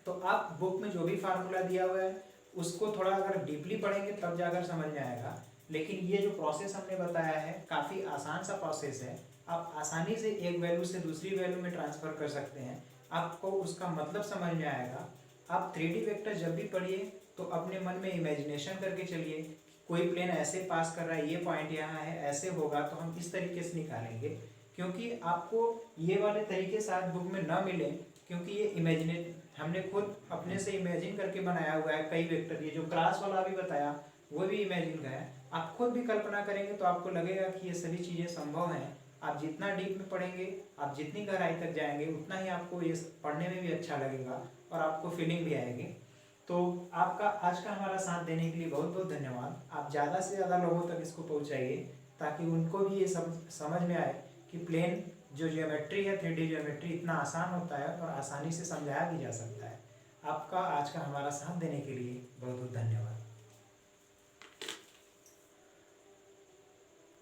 Speaker 1: तो आप बुक में जो भी फार्मूला दिया हुआ है उसको थोड़ा अगर डीपली पढ़ेंगे तब जाकर समझ में आएगा। लेकिन ये जो प्रोसेस हमने बताया है काफ़ी आसान सा प्रोसेस है। आप आसानी से एक वैल्यू से दूसरी वैल्यू में ट्रांसफ़र कर सकते हैं, आपको उसका मतलब समझ में आएगा। आप 3D वेक्टर जब भी पढ़िए तो अपने मन में इमेजिनेशन करके चलिए, कोई प्लेन ऐसे पास कर रहा है, ये पॉइंट यहाँ है, ऐसे होगा तो हम इस तरीके से निकालेंगे। क्योंकि आपको ये वाले तरीके शायद बुक में ना मिले, क्योंकि ये इमेजिनेट हमने खुद अपने से इमेजिन करके बनाया हुआ है। कई वेक्टर, ये जो क्लास वाला भी बताया वो भी इमेजिन का है। आप खुद भी कल्पना करेंगे तो आपको लगेगा कि ये सभी चीज़ें संभव हैं। आप जितना डीप में पढ़ेंगे, आप जितनी गहराई तक जाएंगे, उतना ही आपको ये पढ़ने में भी अच्छा लगेगा और आपको फीलिंग भी आएगी। तो आपका आज का हमारा साथ देने के लिए बहुत बहुत धन्यवाद। आप ज़्यादा से ज़्यादा लोगों तक इसको पहुँचाइए ताकि उनको भी ये समझ में आए कि प्लेन जो ज्योमेट्री है, 3D ज्योमेट्री इतना आसान होता है और आसानी से समझाया भी जा सकता है। आपका आज का हमारा साथ देने के लिए बहुत बहुत धन्यवाद।